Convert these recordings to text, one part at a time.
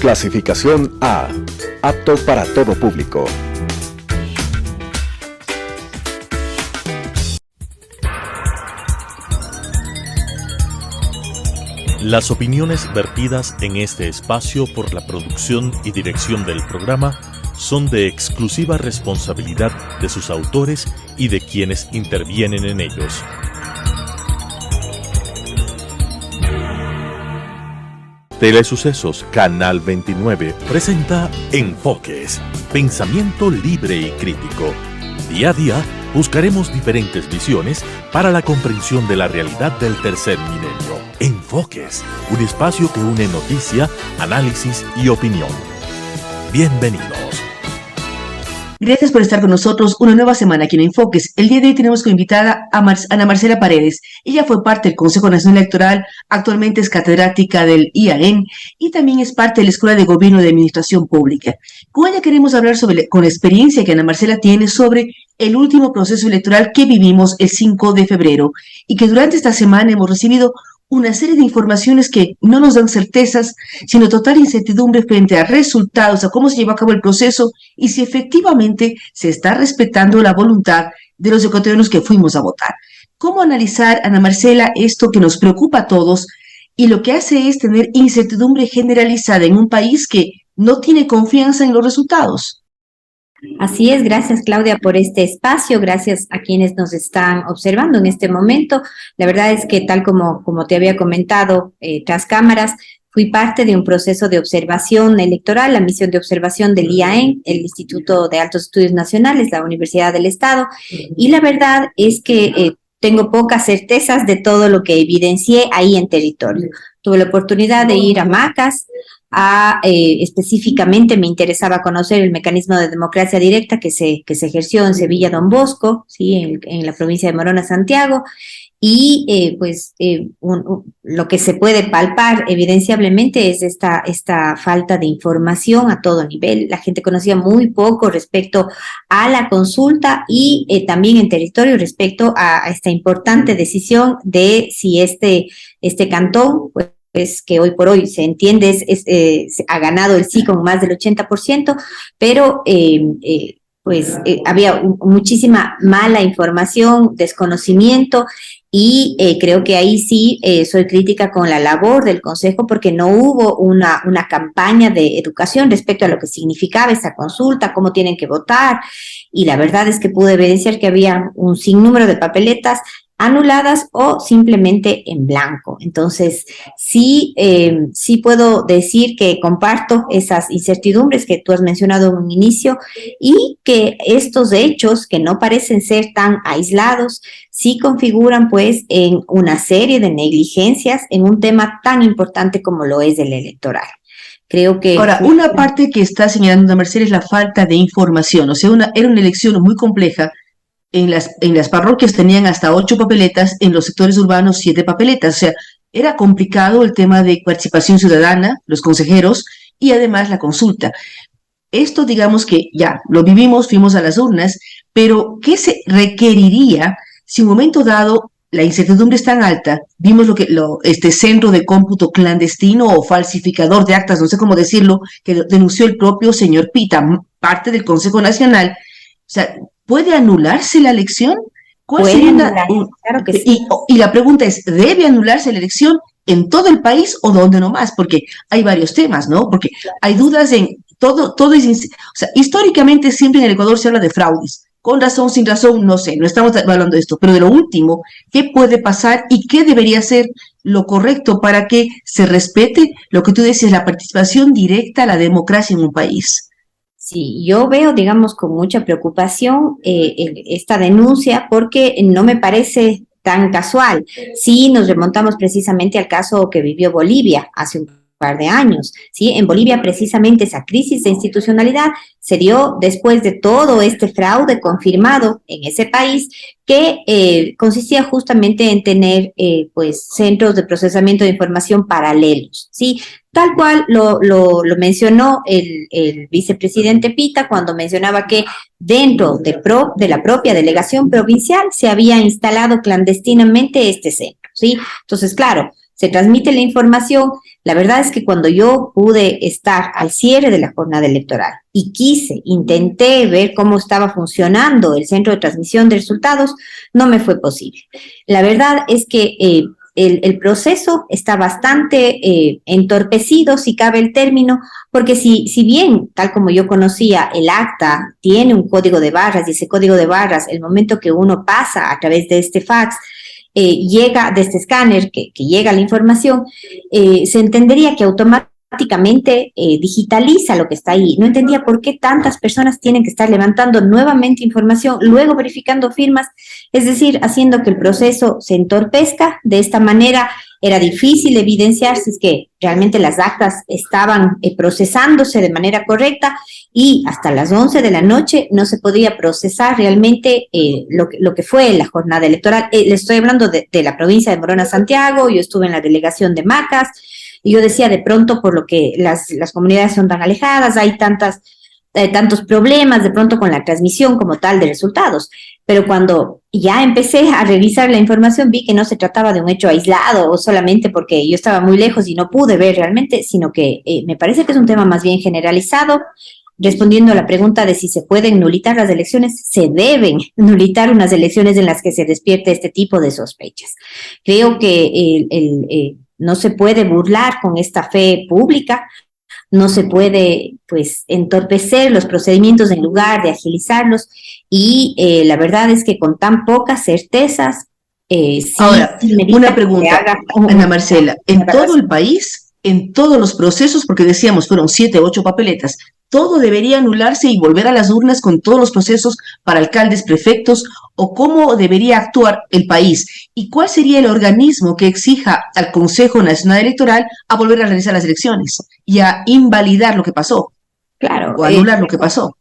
Clasificación A. Apto para todo público. Las opiniones vertidas en este espacio por la producción y dirección del programa son de exclusiva responsabilidad de sus autores y de quienes intervienen en ellos. Telesucesos Canal 29 presenta Enfoques, pensamiento libre y crítico. Día a día buscaremos diferentes visiones para la comprensión de la realidad del tercer milenio. Enfoques, un espacio que une noticia, análisis y opinión. Bienvenidos. Gracias por estar con nosotros una nueva semana aquí en Enfoques. El día de hoy tenemos como invitada a Ana Marcela Paredes. Ella fue parte del Consejo Nacional Electoral, actualmente es catedrática del IAEN y también es parte de la Escuela de Gobierno de Administración Pública. Con ella queremos hablar con la experiencia que Ana Marcela tiene sobre el último proceso electoral que vivimos el 5 de febrero y que durante esta semana hemos recibido una serie de informaciones que no nos dan certezas, sino total incertidumbre frente a resultados, a cómo se llevó a cabo el proceso y si efectivamente se está respetando la voluntad de los ecuatorianos que fuimos a votar. ¿Cómo analizar, Ana Marcela, esto que nos preocupa a todos y lo que hace es tener incertidumbre generalizada en un país que no tiene confianza en los resultados? Así es, gracias Claudia por este espacio, gracias a quienes nos están observando en este momento. La verdad es que tal como te había comentado tras cámaras, fui parte de un proceso de observación electoral, la misión de observación del IAEN, el Instituto de Altos Estudios Nacionales, la Universidad del Estado, y la verdad es que tengo pocas certezas de todo lo que evidencié ahí en territorio. Tuve la oportunidad de ir a Macas, específicamente me interesaba conocer el mecanismo de democracia directa que se ejerció en Sevilla Don Bosco, ¿sí? en la provincia de Morona, Santiago, y lo que se puede palpar evidenciablemente es esta falta de información a todo nivel. La gente conocía muy poco respecto a la consulta y también en territorio respecto a esta importante decisión de si este cantón, pues que hoy por hoy se entiende ha ganado el sí con más del 80%, pero había muchísima mala información, desconocimiento, y creo que ahí sí soy crítica con la labor del Consejo porque no hubo una campaña de educación respecto a lo que significaba esta consulta, cómo tienen que votar, y la verdad es que pude evidenciar que había un sinnúmero de papeletas anuladas o simplemente en blanco. Entonces, sí puedo decir que comparto esas incertidumbres que tú has mencionado en un inicio y que estos hechos, que no parecen ser tan aislados, sí configuran pues en una serie de negligencias en un tema tan importante como lo es el electoral. Creo que... Ahora, una parte que está señalando Mercedes es la falta de información, o sea, era una elección muy compleja. En las parroquias tenían hasta 8 papeletas, en los sectores urbanos 7 papeletas, o sea, era complicado el tema de participación ciudadana, los consejeros, y además la consulta. Esto, digamos que ya, lo vivimos, fuimos a las urnas, pero ¿qué se requeriría si en un momento dado la incertidumbre es tan alta? Vimos este centro de cómputo clandestino o falsificador de actas, no sé cómo decirlo, que denunció el propio señor Pita, parte del Consejo Nacional. O sea, ¿puede anularse la elección? ¿Cuál sería claro que sí. Y la pregunta es, ¿debe anularse la elección en todo el país o dónde nomás? Porque hay varios temas, ¿no? Porque hay dudas en todo es... O sea, históricamente siempre en el Ecuador se habla de fraudes. Con razón, sin razón, no sé, no estamos hablando de esto. Pero de lo último, ¿qué puede pasar y qué debería ser lo correcto para que se respete lo que tú dices, la participación directa, la democracia en un país? Sí, yo veo, digamos, con mucha preocupación esta denuncia porque no me parece tan casual. Sí, nos remontamos precisamente al caso que vivió Bolivia hace un par de años, ¿sí? En Bolivia precisamente esa crisis de institucionalidad se dio después de todo este fraude confirmado en ese país que consistía justamente en tener pues centros de procesamiento de información paralelos, ¿sí? Tal cual lo mencionó el vicepresidente Pita cuando mencionaba que dentro de la propia delegación provincial se había instalado clandestinamente este centro, ¿sí? Entonces, claro, se transmite la información, La verdad es que cuando yo pude estar al cierre de la jornada electoral y intenté ver cómo estaba funcionando el centro de transmisión de resultados, no me fue posible. La verdad es que el proceso está bastante entorpecido, si cabe el término, porque si bien, tal como yo conocía, el acta tiene un código de barras y ese código de barras, el momento que uno pasa a través de este fax, llega de este escáner, que llega la información, se entendería que automáticamente digitaliza lo que está ahí. No entendía por qué tantas personas tienen que estar levantando nuevamente información, luego verificando firmas, es decir, haciendo que el proceso se entorpezca. De esta manera era difícil evidenciar si es que realmente las actas estaban procesándose de manera correcta, y hasta las 11 de la noche no se podía procesar realmente lo que fue la jornada electoral. Le estoy hablando de la provincia de Morona Santiago. Yo estuve en la delegación de Macas, y yo decía, de pronto, por lo que las comunidades son tan alejadas, hay tantos problemas de pronto con la transmisión como tal de resultados. Pero cuando ya empecé a revisar la información, vi que no se trataba de un hecho aislado o solamente porque yo estaba muy lejos y no pude ver realmente, sino que me parece que es un tema más bien generalizado. Respondiendo a la pregunta de si se pueden nulitar las elecciones, se deben nulitar unas elecciones en las que se despierte este tipo de sospechas. Creo que no se puede burlar con esta fe pública, no se puede, pues, entorpecer los procedimientos en lugar de agilizarlos, y la verdad es que con tan pocas certezas, sí. Ahora, una pregunta, Ana Marcela, ¿en todo el país, en todos los procesos, porque decíamos fueron 7 u 8 papeletas, todo debería anularse y volver a las urnas con todos los procesos para alcaldes, prefectos, o cómo debería actuar el país? ¿Y cuál sería el organismo que exija al Consejo Nacional Electoral a volver a realizar las elecciones y a invalidar lo que pasó? Claro. O anular lo que pasó.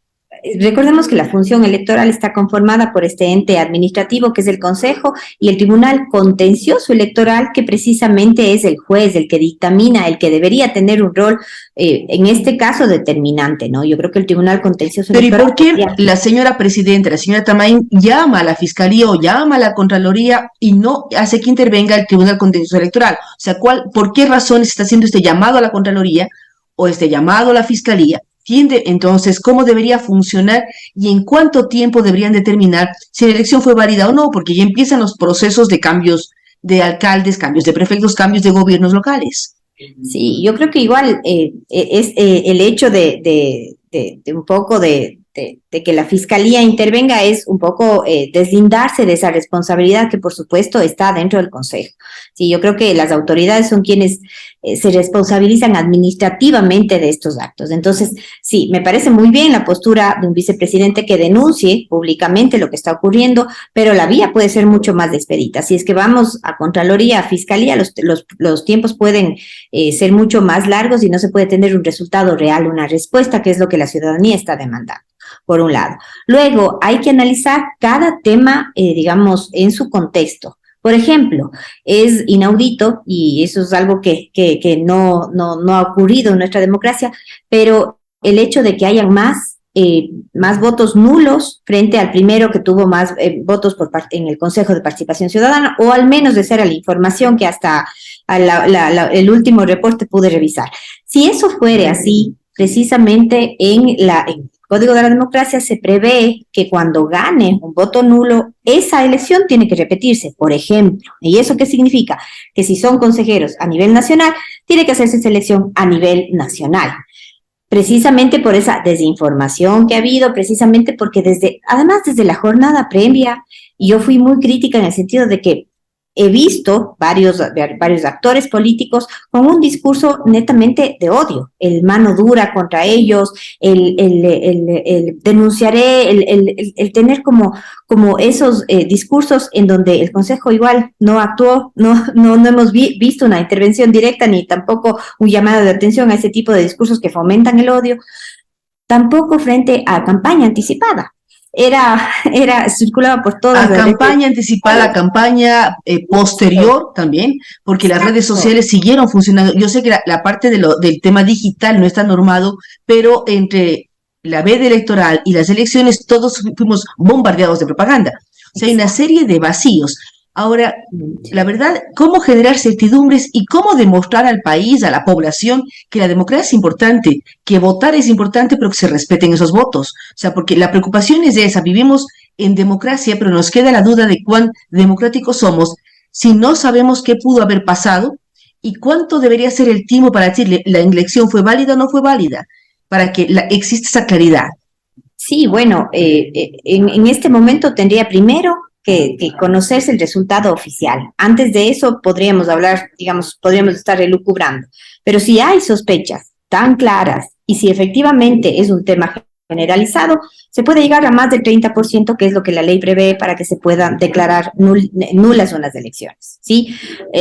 Recordemos que la función electoral está conformada por este ente administrativo que es el Consejo, y el Tribunal Contencioso Electoral, que precisamente es el juez, el que dictamina, el que debería tener un rol, en este caso, determinante, ¿no? Yo creo que el Tribunal Contencioso Electoral... Pero ¿y por qué la señora presidenta, la señora Tamain, llama a la Fiscalía o llama a la Contraloría y no hace que intervenga el Tribunal Contencioso Electoral? O sea, ¿por qué razones está haciendo este llamado a la Contraloría o este llamado a la Fiscalía? Entonces, ¿cómo debería funcionar y en cuánto tiempo deberían determinar si la elección fue válida o no? Porque ya empiezan los procesos de cambios de alcaldes, cambios de prefectos, cambios de gobiernos locales. Sí, yo creo que igual es el hecho de un poco de que la Fiscalía intervenga es un poco deslindarse de esa responsabilidad que por supuesto está dentro del Consejo. Sí, yo creo que las autoridades son quienes se responsabilizan administrativamente de estos actos. Entonces, sí, me parece muy bien la postura de un vicepresidente que denuncie públicamente lo que está ocurriendo, pero la vía puede ser mucho más expedita. Si es que vamos a Contraloría, a Fiscalía, los tiempos pueden ser mucho más largos y no se puede tener un resultado real, una respuesta, que es lo que la ciudadanía está demandando, por un lado. Luego, hay que analizar cada tema, digamos, en su contexto. Por ejemplo, es inaudito, y eso es algo que no ha ocurrido en nuestra democracia, pero el hecho de que hayan más votos nulos frente al primero que tuvo más votos en el Consejo de Participación Ciudadana, o al menos de ser a la información que hasta el último reporte pude revisar. Si eso fuere así, precisamente en el Código de la Democracia se prevé que cuando gane un voto nulo, esa elección tiene que repetirse, por ejemplo. ¿Y eso qué significa? Que si son consejeros a nivel nacional, tiene que hacerse esa elección a nivel nacional. Precisamente por esa desinformación que ha habido, precisamente porque además desde la jornada previa, yo fui muy crítica en el sentido de que he visto varios actores políticos con un discurso netamente de odio, el mano dura contra ellos, el denunciaré, el tener como esos discursos en donde el Consejo igual no actuó, no hemos visto una intervención directa ni tampoco un llamado de atención a ese tipo de discursos que fomentan el odio, tampoco frente a campaña anticipada. Circulaba por todas las campaña anticipada, campaña posterior también, porque las redes sociales siguieron funcionando. Yo sé que la parte del tema digital no está normado, pero entre la veda electoral y las elecciones todos fuimos bombardeados de propaganda. O sea, hay una serie de vacíos. Ahora, la verdad, ¿cómo generar certidumbres y cómo demostrar al país, a la población, que la democracia es importante, que votar es importante, pero que se respeten esos votos? O sea, porque la preocupación es esa, vivimos en democracia, pero nos queda la duda de cuán democráticos somos si no sabemos qué pudo haber pasado y cuánto debería ser el tiempo para decirle la elección fue válida o no fue válida, para que exista esa claridad. Sí, bueno, en este momento tendría primero que conocerse el resultado oficial. Antes de eso podríamos hablar, digamos, podríamos estar elucubrando. Pero si hay sospechas tan claras y si efectivamente es un tema generalizado, se puede llegar a más del 30%, que es lo que la ley prevé para que se puedan declarar nulas unas elecciones, ¿sí?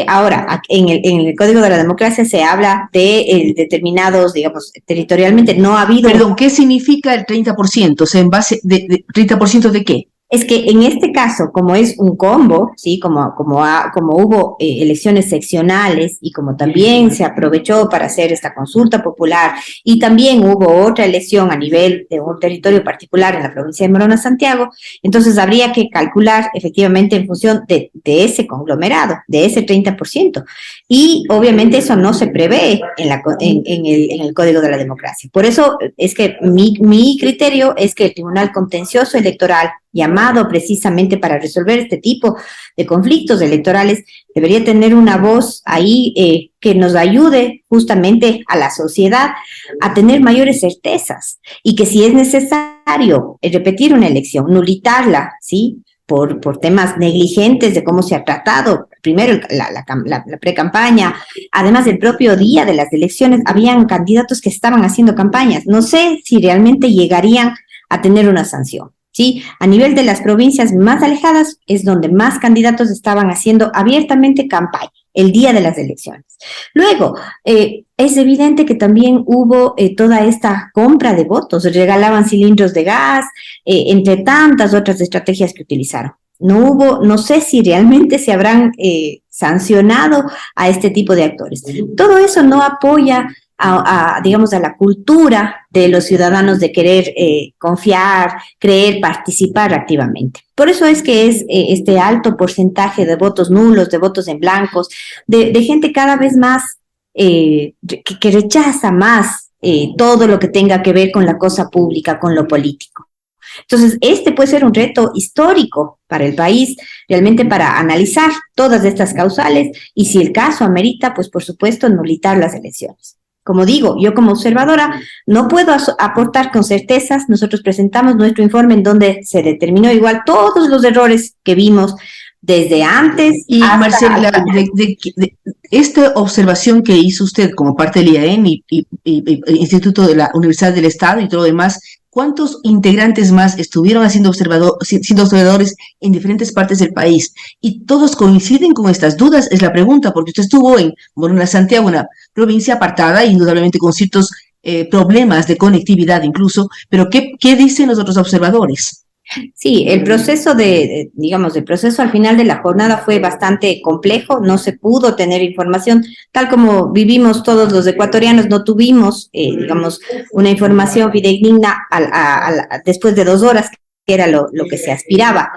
Ahora, en el Código de la Democracia se habla de determinados, digamos, territorialmente no ha habido... Perdón, ¿qué significa el 30%? O sea, ¿en base de 30% de qué? Es que en este caso, como es un combo, ¿sí? Como hubo elecciones seccionales y como también se aprovechó para hacer esta consulta popular y también hubo otra elección a nivel de un territorio particular en la provincia de Morona, Santiago, entonces habría que calcular efectivamente en función de ese conglomerado, de ese 30%. Y obviamente eso no se prevé en el Código de la Democracia. Por eso es que mi criterio es que el Tribunal Contencioso Electoral, llamado precisamente para resolver este tipo de conflictos electorales, debería tener una voz ahí que nos ayude justamente a la sociedad a tener mayores certezas y que si es necesario repetir una elección, nulitarla, ¿sí? Por temas negligentes de cómo se ha tratado, primero la pre-campaña, además del propio día de las elecciones, habían candidatos que estaban haciendo campañas. No sé si realmente llegarían a tener una sanción. Sí, a nivel de las provincias más alejadas es donde más candidatos estaban haciendo abiertamente campaña el día de las elecciones. Luego, es evidente que también hubo toda esta compra de votos, regalaban cilindros de gas, entre tantas otras estrategias que utilizaron. No sé si realmente se habrán sancionado a este tipo de actores. Todo eso no apoya digamos, a la cultura de los ciudadanos de querer confiar, creer, participar activamente. Por eso es que es este alto porcentaje de votos nulos, de votos en blancos, de gente cada vez más que rechaza más todo lo que tenga que ver con la cosa pública, con lo político. Entonces, este puede ser un reto histórico para el país, realmente para analizar todas estas causales y si el caso amerita, pues por supuesto, nulitar las elecciones. Como digo, yo como observadora no puedo aportar con certezas. Nosotros presentamos nuestro informe en donde se determinó igual todos los errores que vimos desde antes. Y Marcela, de esta observación que hizo usted como parte del IAEN y Instituto de la Universidad del Estado y todo lo demás, ¿cuántos integrantes más estuvieron siendo observadores en diferentes partes del país? ¿Y todos coinciden con estas dudas? Es la pregunta, porque usted estuvo en Morona, Santiago, una provincia apartada, indudablemente con ciertos problemas de conectividad incluso, pero ¿qué dicen los otros observadores? Sí, el proceso el proceso al final de la jornada fue bastante complejo, no se pudo tener información, tal como vivimos todos los ecuatorianos, no tuvimos, una información fidedigna después de 2 horas, que era lo que se aspiraba.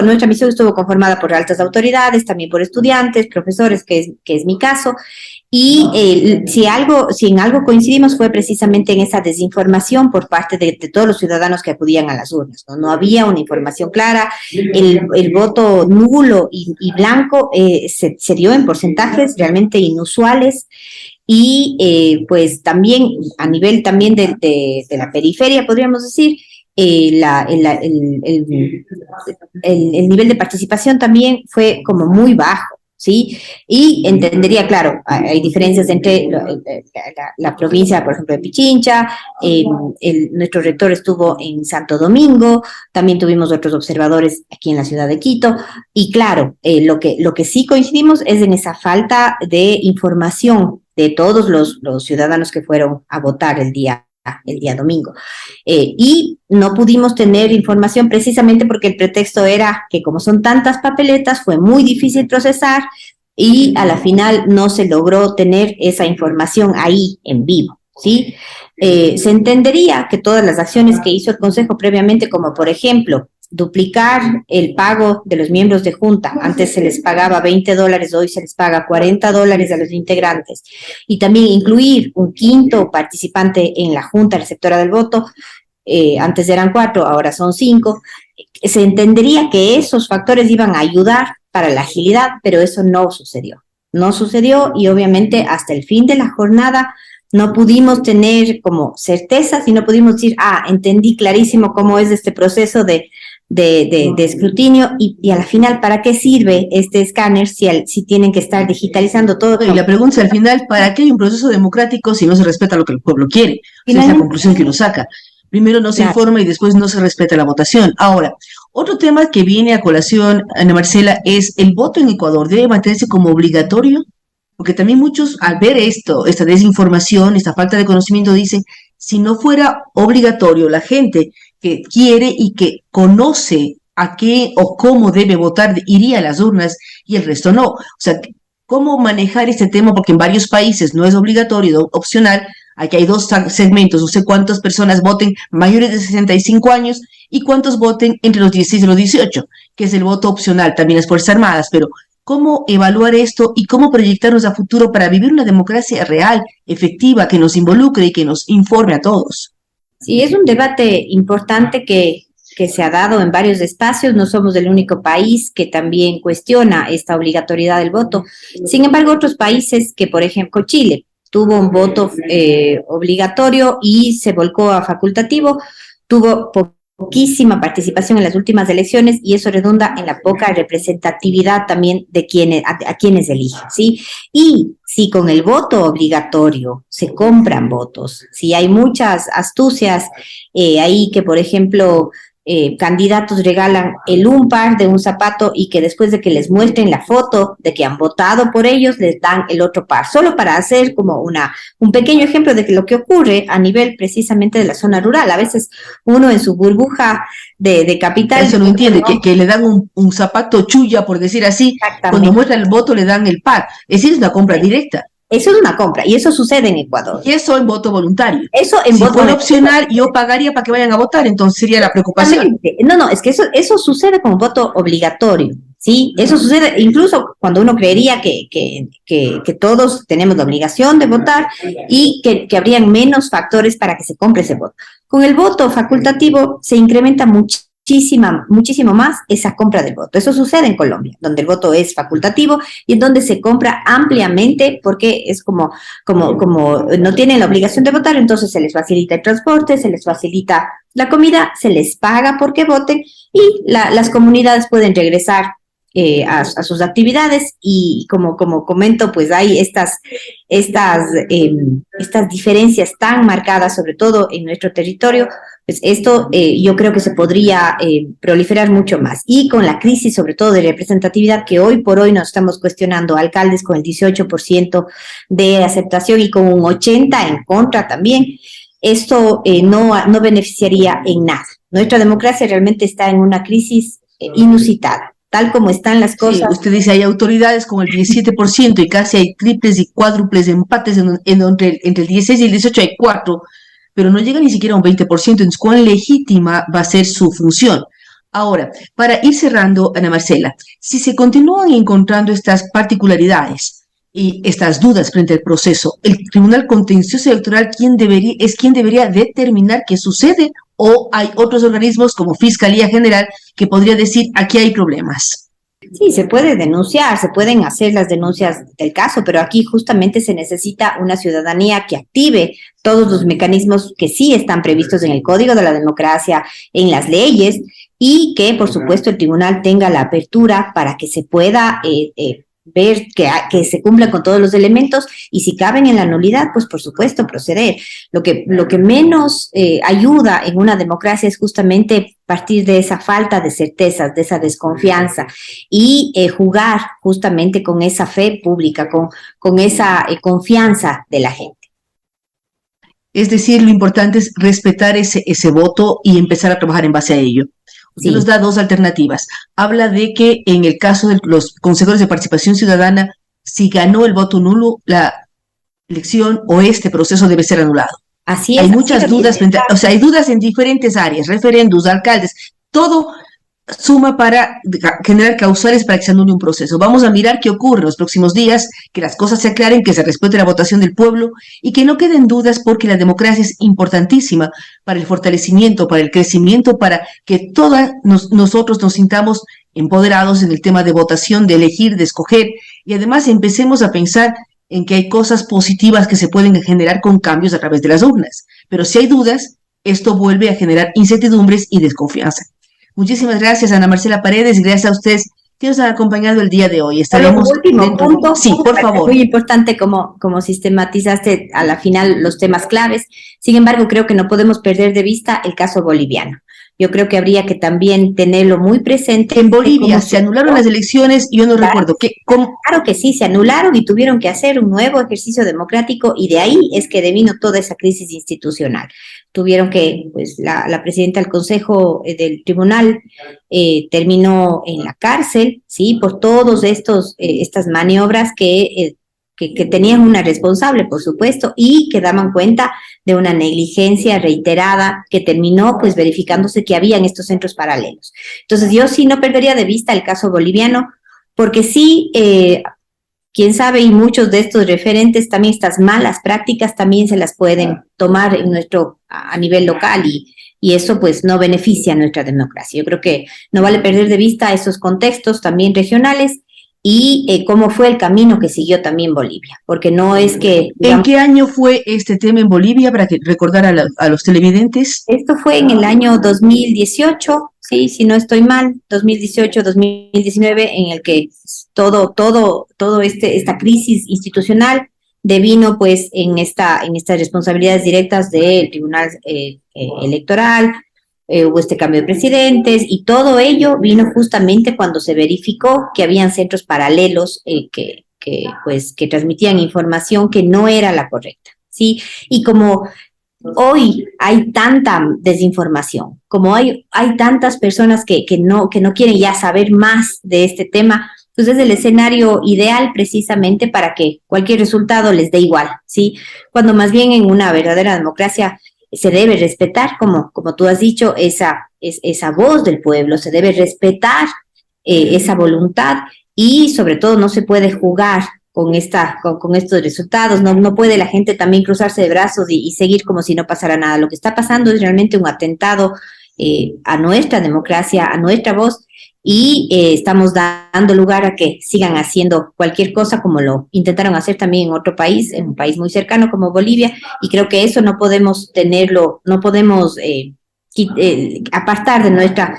Nuestra misión estuvo conformada por altas autoridades, también por estudiantes, profesores, que es mi caso, y si en algo coincidimos fue precisamente en esa desinformación por parte de todos los ciudadanos que acudían a las urnas, ¿no? No había una información clara, el voto nulo y blanco se dio en porcentajes realmente inusuales, y pues también a nivel también de la periferia, podríamos decir, el nivel de participación también fue como muy bajo, ¿sí? Y entendería, claro, hay diferencias entre la provincia, por ejemplo, de Pichincha, nuestro rector estuvo en Santo Domingo, también tuvimos otros observadores aquí en la ciudad de Quito, y claro, lo que sí coincidimos es en esa falta de información de todos los ciudadanos que fueron a votar el día domingo. Y no pudimos tener información precisamente porque el pretexto era que como son tantas papeletas fue muy difícil procesar y a la final no se logró tener esa información ahí en vivo. ¿sí? Se entendería que todas las acciones que hizo el Consejo previamente, como por ejemplo, duplicar el pago de los miembros de junta, antes se les pagaba $20, hoy se les paga $40 a los integrantes, y también incluir un quinto participante en la junta receptora del voto, antes eran 4, ahora son 5, se entendería que esos factores iban a ayudar para la agilidad, pero eso no sucedió. No sucedió y obviamente hasta el fin de la jornada no pudimos tener como certezas y no pudimos decir, entendí clarísimo cómo es este proceso de escrutinio y a la final, ¿para qué sirve este escáner si tienen que estar digitalizando todo? Y la pregunta es al final, ¿para qué hay un proceso democrático si no se respeta lo que el pueblo quiere? Esa es la conclusión que uno saca. Primero no se informa y después no se respeta la votación. Ahora, otro tema que viene a colación, Ana Marcela, es el voto en Ecuador. ¿Debe mantenerse como obligatorio? Porque también muchos, al ver esto, esta desinformación, esta falta de conocimiento, dicen, si no fuera obligatorio, la gente que quiere y que conoce a qué o cómo debe votar, iría a las urnas y el resto no. O sea, ¿cómo manejar este tema? Porque en varios países no es obligatorio, es opcional. Aquí hay dos segmentos, no sé cuántas personas voten mayores de 65 años y cuántos voten entre los 16 y los 18, que es el voto opcional, también las Fuerzas Armadas, pero ¿cómo evaluar esto y cómo proyectarnos a futuro para vivir una democracia real, efectiva, que nos involucre y que nos informe a todos? Sí, es un debate importante que se ha dado en varios espacios. No somos el único país que también cuestiona esta obligatoriedad del voto. Sin embargo, otros países que, por ejemplo, Chile, tuvo un voto obligatorio y se volcó a facultativo, tuvo poquísima participación en las últimas elecciones y eso redunda en la poca representatividad también de a quienes eligen, ¿sí? Y si con el voto obligatorio se compran votos, si hay muchas astucias ahí que, por ejemplo, candidatos regalan un par de un zapato y que después de que les muestren la foto de que han votado por ellos, les dan el otro par, solo para hacer como un pequeño ejemplo de que lo que ocurre a nivel precisamente de la zona rural. A veces uno en su burbuja de capital... Eso no entiende, que le dan un zapato chulla, por decir así, cuando muestra el voto le dan el par. Es decir, es una compra directa. Eso es una compra, y eso sucede en Ecuador. Y eso en voto voluntario. Eso en si voto fuera opcional, yo pagaría para que vayan a votar, entonces sería la preocupación. No, es que eso sucede con voto obligatorio, ¿sí? Eso sucede incluso cuando uno creería que todos tenemos la obligación de votar y que habrían menos factores para que se compre ese voto. Con el voto facultativo se incrementa muchísimo más esa compra del voto. Eso sucede en Colombia, donde el voto es facultativo y en donde se compra ampliamente porque es como no tienen la obligación de votar, entonces se les facilita el transporte, se les facilita la comida, se les paga porque voten y las comunidades pueden regresar a sus actividades y como comento, pues hay estas diferencias tan marcadas, sobre todo en nuestro territorio. Pues esto yo creo que se podría proliferar mucho más. Y con la crisis, sobre todo de representatividad, que hoy por hoy nos estamos cuestionando, alcaldes con el 18% de aceptación y con un 80% en contra también, esto no beneficiaría en nada. Nuestra democracia realmente está en una crisis inusitada. Tal como están las cosas. Sí, usted dice, hay autoridades con el 17% y casi hay triples y cuádruples empates entre el 16 y el 18 hay 4, pero no llega ni siquiera a un 20%, entonces ¿cuán legítima va a ser su función? Ahora, para ir cerrando, Ana Marcela, si se continúan encontrando estas particularidades y estas dudas frente al proceso, ¿el Tribunal Contencioso Electoral quien debería determinar qué sucede? ¿O hay otros organismos como Fiscalía General que podría decir aquí hay problemas? Sí, se puede denunciar, se pueden hacer las denuncias del caso, pero aquí justamente se necesita una ciudadanía que active todos los mecanismos que sí están previstos en el Código de la Democracia, en las leyes, y que, por supuesto, el tribunal tenga la apertura para que se pueda ver que se cumpla con todos los elementos y si caben en la nulidad, pues por supuesto proceder. Lo que menos ayuda en una democracia es justamente partir de esa falta de certezas, de esa desconfianza y jugar justamente con esa fe pública, con esa confianza de la gente. Es decir, lo importante es respetar ese voto y empezar a trabajar en base a ello. Usted nos da dos alternativas. Habla de que en el caso de los consejeros de participación ciudadana, si ganó el voto nulo, la elección o este proceso debe ser anulado. Así Hay es. muchas dudas, hay dudas en diferentes áreas, referendos, alcaldes, todo suma para generar causales para que se anule un proceso. Vamos a mirar qué ocurre en los próximos días, que las cosas se aclaren, que se respete la votación del pueblo y que no queden dudas, porque la democracia es importantísima para el fortalecimiento, para el crecimiento, para que nosotros nos sintamos empoderados en el tema de votación, de elegir, de escoger, y además empecemos a pensar en que hay cosas positivas que se pueden generar con cambios a través de las urnas. Pero si hay dudas, esto vuelve a generar incertidumbres y desconfianza. Muchísimas gracias, Ana Marcela Paredes, y gracias a ustedes que nos han acompañado el día de hoy. Estaremos último punto. Sí, por favor. Muy importante como sistematizaste a la final los temas claves. Sin embargo, creo que no podemos perder de vista el caso boliviano. Yo creo que habría que también tenerlo muy presente. En Bolivia se anularon las elecciones y yo no recuerdo que... Claro que sí, se anularon y tuvieron que hacer un nuevo ejercicio democrático, y de ahí es que devino toda esa crisis institucional. Tuvieron que, pues la presidenta del Consejo del Tribunal terminó en la cárcel, ¿sí? Por todos estas maniobras que tenían una responsable, por supuesto, y que daban cuenta de una negligencia reiterada que terminó pues verificándose que habían estos centros paralelos. Entonces yo sí no perdería de vista el caso boliviano, porque sí, quién sabe, y muchos de estos referentes, también estas malas prácticas también se las pueden tomar a nivel local, y eso pues no beneficia a nuestra democracia. Yo creo que no vale perder de vista esos contextos también regionales, y cómo fue el camino que siguió también Bolivia, porque no es que... ¿En qué año fue este tema en Bolivia, para que recordar a los televidentes? Esto fue en el año 2018, sí, si no estoy mal, 2018-2019, en el que esta crisis institucional devino pues en estas responsabilidades directas del Tribunal Electoral. Hubo este cambio de presidentes, y todo ello vino justamente cuando se verificó que habían centros paralelos que transmitían información que no era la correcta, ¿sí? Y como hoy hay tanta desinformación, como hay tantas personas que no quieren ya saber más de este tema, pues es el escenario ideal precisamente para que cualquier resultado les dé igual, ¿sí? Cuando más bien en una verdadera democracia se debe respetar, como tú has dicho, esa voz del pueblo, se debe respetar esa voluntad, y sobre todo no se puede jugar con estos resultados. No puede la gente también cruzarse de brazos y seguir como si no pasara nada. Lo que está pasando es realmente un atentado a nuestra democracia, a nuestra voz, y estamos dando lugar a que sigan haciendo cualquier cosa, como lo intentaron hacer también en otro país, en un país muy cercano como Bolivia, y creo que eso no podemos apartar de nuestra...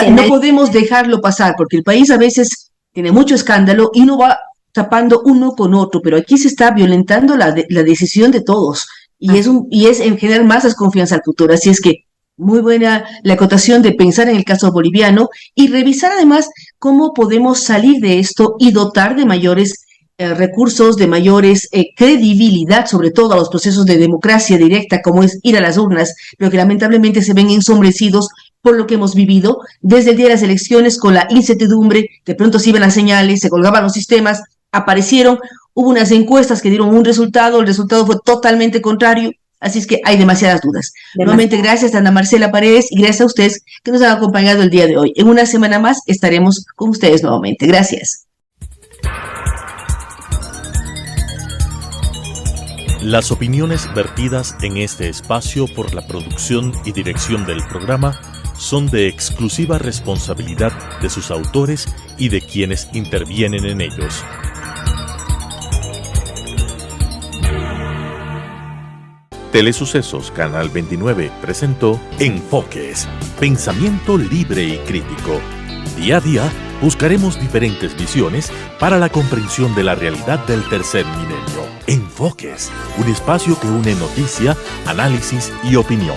no podemos dejarlo pasar, porque el país a veces tiene mucho escándalo y uno va tapando uno con otro, pero aquí se está violentando la decisión de todos, y es en general más desconfianza al futuro. Así es que muy buena la acotación de pensar en el caso boliviano y revisar además cómo podemos salir de esto y dotar de mayores recursos, de mayores credibilidad, sobre todo a los procesos de democracia directa, como es ir a las urnas, pero que lamentablemente se ven ensombrecidos por lo que hemos vivido desde el día de las elecciones, con la incertidumbre. De pronto se iban las señales, se colgaban los sistemas, aparecieron, hubo unas encuestas que dieron un resultado, el resultado fue totalmente contrario. Así es que hay demasiadas dudas. Nuevamente, gracias a Ana Marcela Paredes y gracias a ustedes que nos han acompañado el día de hoy. En una semana más estaremos con ustedes nuevamente. Gracias. Las opiniones vertidas en este espacio por la producción y dirección del programa son de exclusiva responsabilidad de sus autores y de quienes intervienen en ellos. Telesucesos Canal 29 presentó Enfoques, pensamiento libre y crítico. Día a día buscaremos diferentes visiones para la comprensión de la realidad del tercer milenio. Enfoques, un espacio que une noticia, análisis y opinión.